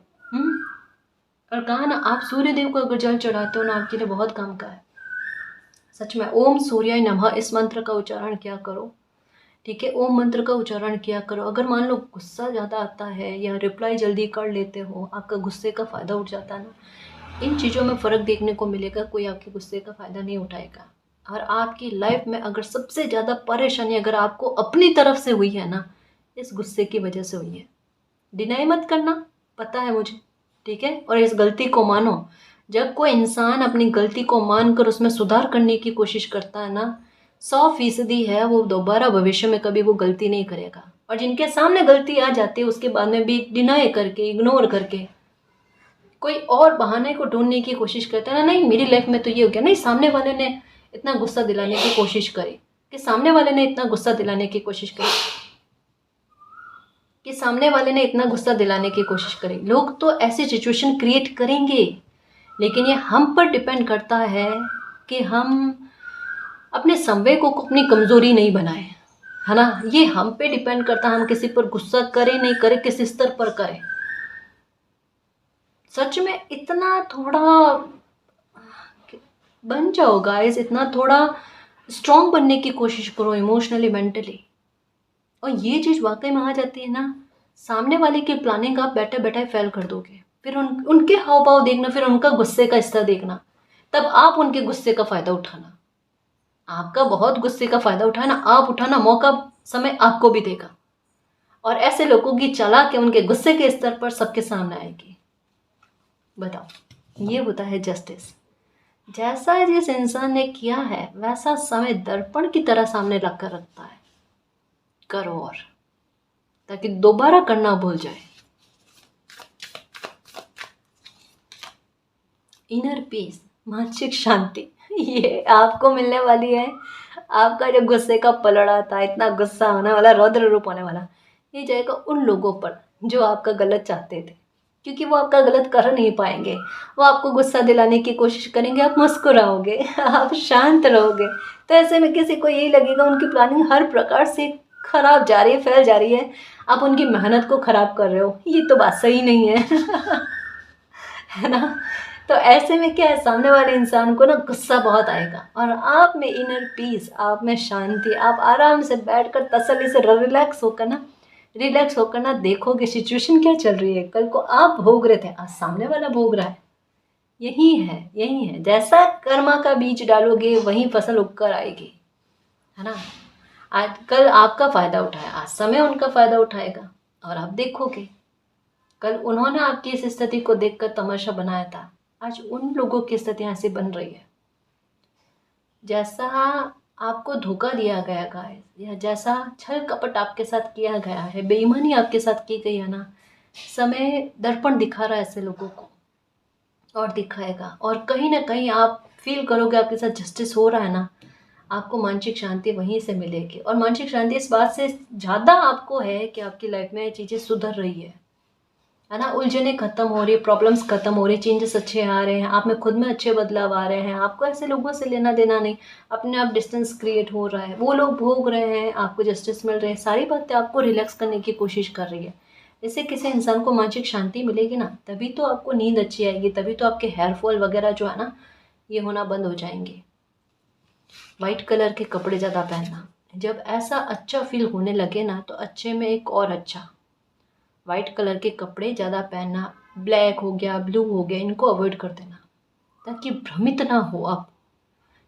S1: और कहा ना, आप सूर्य देव को अगर जल चढ़ाते हो ना, आपके लिए बहुत काम का है। सच में ओम सूर्याय नमः इस मंत्र का उच्चारण किया करो, ठीक है। ओम मंत्र का उच्चारण किया करो। अगर मान लो गुस्सा ज़्यादा आता है या रिप्लाई जल्दी कर लेते हो, आपका गुस्से का फ़ायदा उठ जाता है ना, इन चीज़ों में फ़र्क देखने को मिलेगा। कोई आपके गुस्से का फ़ायदा नहीं उठाएगा। और आपकी लाइफ में अगर सबसे ज़्यादा परेशानी अगर आपको अपनी तरफ से हुई है ना, इस गुस्से की वजह से हुई है। डिनाई मत करना, पता है मुझे, ठीक है। और इस गलती को मानो। जब कोई इंसान अपनी गलती को मानकर उसमें सुधार करने की कोशिश करता है ना, 100% है वो दोबारा भविष्य में कभी वो गलती नहीं करेगा। और जिनके सामने गलती आ जाती है उसके बाद में भी डिनाई करके, इग्नोर करके, कोई और बहाने को ढूंढने की कोशिश करता है ना, नहीं मेरी लाइफ में तो ये हो गया, नहीं सामने वाले ने इतना गुस्सा दिलाने की कोशिश करी, कि सामने वाले ने इतना गुस्सा दिलाने की कोशिश करी, कि सामने वाले ने इतना गुस्सा दिलाने की कोशिश करी। लोग तो ऐसी सिचुएशन क्रिएट करेंगे, लेकिन ये हम पर डिपेंड करता है कि हम अपने संवेगों को अपनी कमज़ोरी नहीं बनाएं, है ना। ये हम पे डिपेंड करता है, हम किसी पर गुस्सा करें नहीं करें, किस स्तर पर करें। सच में इतना थोड़ा बन जाओ गाइस, इतना थोड़ा स्ट्रॉन्ग बनने की कोशिश करो इमोशनली, मेंटली। और ये चीज़ वाकई में आ जाती है ना, सामने वाले की प्लानिंग आप बैठे बैठे फेल कर दोगे। फिर उनके हाव भाव देखना, फिर उनका गुस्से का स्तर देखना, तब आप उनके गुस्से का फ़ायदा उठाना। आपका बहुत गुस्से का फ़ायदा उठाना, आप उठाना, मौका समय आपको भी देगा। और ऐसे लोगों की चालाक उनके गुस्से के स्तर पर सबके सामने आएगी। बताओ, ये होता है जस्टिस। जैसा जिस इंसान ने किया है वैसा समय दर्पण की तरह सामने रखकर रखता है। करो, और ताकि दोबारा करना भूल जाए। इनर पीस, मानसिक शांति, ये आपको मिलने वाली है। आपका जो गुस्से का पलड़ा था, इतना गुस्सा होने वाला, रौद्र रूप होने वाला, ये जाएगा उन लोगों पर जो आपका गलत चाहते थे, क्योंकि वो आपका गलत कर नहीं पाएंगे। वो आपको गुस्सा दिलाने की कोशिश करेंगे, आप मुस्कुराओगे, आप शांत रहोगे। तो ऐसे में किसी को यही लगेगा उनकी प्लानिंग हर प्रकार से खराब जा रही है, फैल जा रही है, आप उनकी मेहनत को खराब कर रहे हो। ये तो बात सही नहीं है। है ना। तो ऐसे में क्या है, सामने वाले इंसान को ना गुस्सा बहुत आएगा, और आप में इनर पीस, आप में शांति, आप आराम से बैठकर तसल्ली से रिलैक्स होकर ना देखोगे सिचुएशन क्या चल रही है। कल को आप भोग रहे थे, आज सामने वाला भोग रहा है। यही है, जैसा कर्मा का बीज डालोगे वही फसल उगकर आएगी, है ना। आज कल आपका फ़ायदा उठाया, आज समय उनका फ़ायदा उठाएगा, और आप देखोगे कल उन्होंने आपकी इस स्थिति को देखकर तमाशा बनाया था, आज उन लोगों की स्थिति ऐसी बन रही है। जैसा आपको धोखा दिया गया गाइस, या जैसा छल कपट आपके साथ किया गया है, बेईमानी आपके साथ की गई है ना, समय दर्पण दिखा रहा है ऐसे लोगों को, और दिखाएगा। और कहीं ना कहीं आप फील करोगे आपके साथ जस्टिस हो रहा है ना, आपको मानसिक शांति वहीं से मिलेगी। और मानसिक शांति इस बात से ज़्यादा आपको है कि आपकी लाइफ में चीज़ें सुधर रही है ना। उलझने खत्म हो रही है, प्रॉब्लम्स खत्म हो रही, चेंजेस अच्छे आ रहे हैं, आप में खुद में अच्छे बदलाव आ रहे हैं। आपको ऐसे लोगों से लेना देना नहीं, अपने आप डिस्टेंस क्रिएट हो रहा है, वो लोग भोग रहे हैं, आपको जस्टिस मिल रहे हैं। सारी बातें आपको रिलैक्स करने की कोशिश कर रही है। इससे किसी इंसान को मानसिक शांति मिलेगी ना, तभी तो आपको नींद अच्छी आएगी, तभी तो आपके हेयर फॉल वगैरह जो है ना, ये होना बंद हो जाएंगे। वाइट कलर के कपड़े ज़्यादा पहनना, जब ऐसा अच्छा फील होने लगे ना, तो अच्छे में एक और अच्छा, वाइट कलर के कपड़े ज़्यादा पहनना, ब्लैक हो गया, ब्लू हो गया, इनको अवॉइड कर देना, ताकि भ्रमित ना हो आप,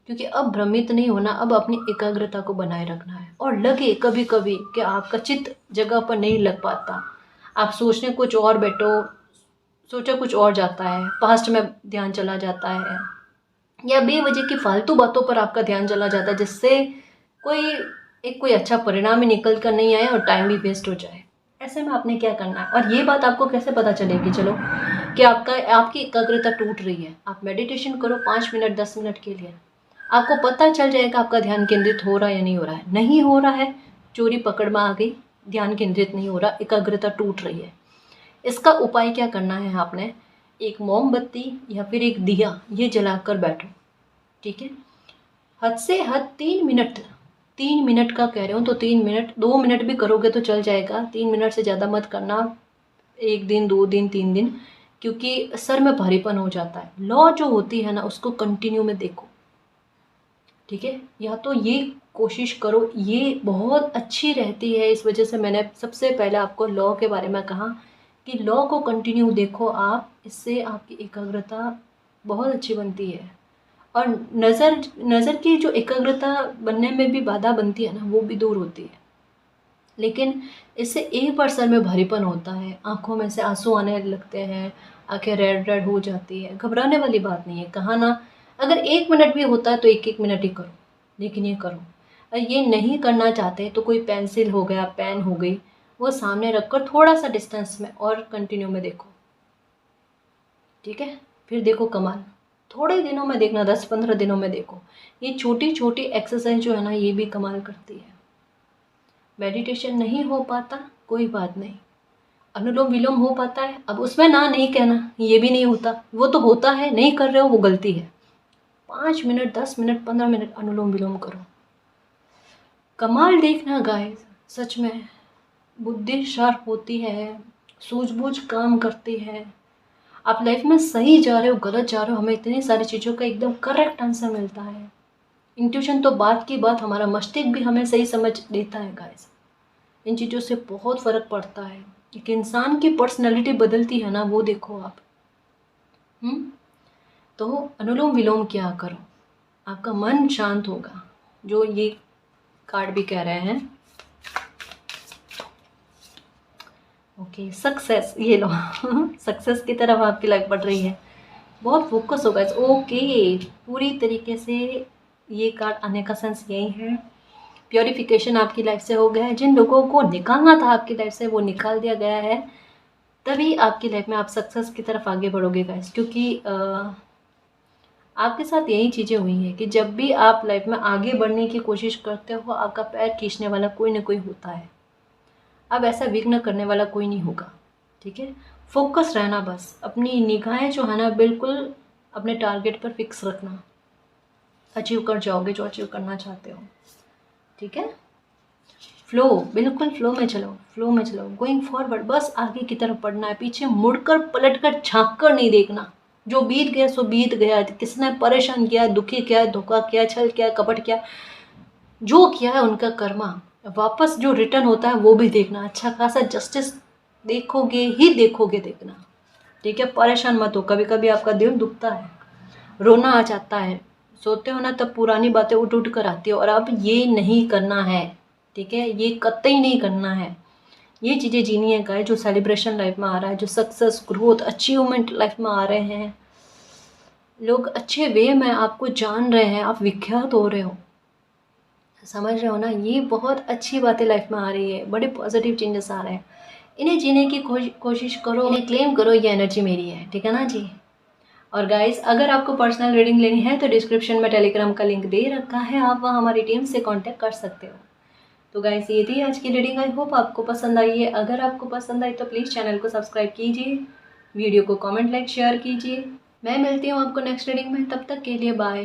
S1: क्योंकि अब भ्रमित नहीं होना, अब अपनी एकाग्रता को बनाए रखना है। और लगे कभी कभी कि आपका चित्त जगह पर नहीं लग पाता, आप सोचने कुछ और बैठो, सोचा कुछ और जाता है, पास्ट में ध्यान चला जाता है, या बेवजह की फालतू बातों पर आपका ध्यान चला जाता है, जिससे कोई अच्छा परिणाम ही निकल कर नहीं आए और टाइम भी वेस्ट हो जाए। ऐसे में आपने क्या करना है, और ये बात आपको कैसे पता चलेगी चलो कि आपकी एकाग्रता टूट रही है। आप मेडिटेशन करो 5 मिनट 10 मिनट के लिए, आपको पता चल जाएगा आपका ध्यान केंद्रित हो रहा है या नहीं हो रहा है। नहीं हो रहा है, चोरी पकड़ में आ गई, ध्यान केंद्रित नहीं हो रहा, एकाग्रता टूट रही है। इसका उपाय क्या करना है, आपने एक मोमबत्ती या फिर एक दिया ये जलाकर बैठो, ठीक है। हद से हद 3 मिनट का कह रहे हो तो 3 मिनट, 2 मिनट भी करोगे तो चल जाएगा, 3 मिनट से ज़्यादा मत करना, 1 दिन 2 दिन 3 दिन, क्योंकि सर में भारीपन हो जाता है। लॉ जो होती है ना उसको कंटिन्यू में देखो, ठीक है। या तो ये कोशिश करो, ये बहुत अच्छी रहती है, इस वजह से मैंने सबसे पहले आपको लॉ के बारे में कहा कि लॉ को कंटिन्यू देखो आप, इससे आपकी एकाग्रता बहुत अच्छी बनती है। और नज़र की जो एकाग्रता बनने में भी बाधा बनती है ना, वो भी दूर होती है। लेकिन इससे एक बार सर में भारीपन होता है, आंखों में से आंसू आने लगते हैं, आंखें रेड रेड हो जाती है, घबराने वाली बात नहीं है। कहा ना, अगर 1 मिनट भी होता है तो 1 मिनट ही करो, लेकिन ये करो। और ये नहीं करना चाहते तो कोई पेंसिल हो गया, पेन हो गई, वो सामने रखकर थोड़ा सा डिस्टेंस में और कंटिन्यू में देखो, ठीक है। फिर देखो कमाल, थोड़े दिनों में देखना, 10-15 दिनों में देखो, ये छोटी छोटी एक्सरसाइज जो है ना ये भी कमाल करती है। मेडिटेशन नहीं हो पाता कोई बात नहीं, अनुलोम विलोम हो पाता है, अब उसमें ना नहीं कहना, ये भी नहीं होता, वो तो होता है, नहीं कर रहे हो वो गलती है। 5 मिनट 10 मिनट 15 मिनट अनुलोम विलोम करो, कमाल देखना गाइस, सच में बुद्धि शार्प होती है, सूझबूझ काम करती है। आप लाइफ में सही जा रहे हो गलत जा रहे हो, हमें इतनी सारी चीज़ों का एकदम करेक्ट आंसर मिलता है। इंट्यूशन तो बात की बात, हमारा मस्तिष्क भी हमें सही समझ देता है गाइस। इन चीज़ों से बहुत फ़र्क पड़ता है। एक इंसान की पर्सनैलिटी बदलती है ना, वो देखो आप। तो अनुलोम विलोम क्या करो, आपका मन शांत होगा, जो ये कार्ड भी कह रहे हैं। ओके, सक्सेस, ये लो सक्सेस की तरफ आपकी लाइफ बढ़ रही है, बहुत फोकस होगा इस। ओके, पूरी तरीके से ये कार्ड आने का सेंस यही है, प्योरिफिकेशन आपकी लाइफ से हो गया है। जिन लोगों को निकालना था आपकी लाइफ से वो निकाल दिया गया है, तभी आपकी लाइफ में आप सक्सेस की तरफ आगे बढ़ोगे गाइस। क्योंकि आपके साथ यही चीज़ें हुई हैं कि जब भी आप लाइफ में आगे बढ़ने की कोशिश करते हो, आपका पैर खींचने वाला कोई ना कोई होता है। अब ऐसा विघ्न करने वाला कोई नहीं होगा, ठीक है। फोकस रहना बस, अपनी निगाहें जो है ना बिल्कुल अपने टारगेट पर फिक्स रखना, अचीव कर जाओगे जो अचीव करना चाहते हो, ठीक है। फ्लो, बिल्कुल फ्लो में चलो, फ्लो में चलो, गोइंग फॉरवर्ड, बस आगे की तरफ बढ़ना है, पीछे मुड़कर पलटकर झांक कर नहीं देखना। जो बीत गया सो बीत गया, किसने परेशान किया, दुखी किया, धोखा किया, छल किया, कपट किया, जो किया है उनका कर्मा, वापस जो रिटर्न होता है वो भी देखना। अच्छा खासा जस्टिस देखोगे ही देखोगे, देखना, ठीक है। परेशान मत हो, कभी कभी आपका दिल दुखता है, रोना आ जाता है, सोते हो ना तब पुरानी बातें उठ उठ कर आती है, और अब ये नहीं करना है, ठीक है, ये कतई नहीं करना है। ये चीज़ें जीनी है गाइस, जो सेलिब्रेशन लाइफ में आ रहा है, जो सक्सेस ग्रोथ अचीवमेंट लाइफ में आ रहे हैं, लोग अच्छे वे में आपको जान रहे हैं, आप विख्यात हो रहे हो, समझ रहे हो ना, ये बहुत अच्छी बातें लाइफ में आ रही है, बड़े पॉजिटिव चेंजेस आ रहे हैं। इन्हें जीने की कोशिश करो, इन्हें क्लेम करो, ये एनर्जी मेरी है, ठीक है ना जी। और गाइस, अगर आपको पर्सनल रीडिंग लेनी है तो डिस्क्रिप्शन में टेलीग्राम का लिंक दे रखा है, आप वहाँ हमारी टीम से कांटेक्ट कर सकते हो। तो गाइस, ये थी आज की रीडिंग, आई होप आपको पसंद आई है। अगर आपको पसंद आई तो प्लीज़ चैनल को सब्सक्राइब कीजिए, वीडियो को कमेंट लाइक शेयर कीजिए। मैं मिलती हूँ आपको नेक्स्ट रीडिंग में, तब तक के लिए बाय।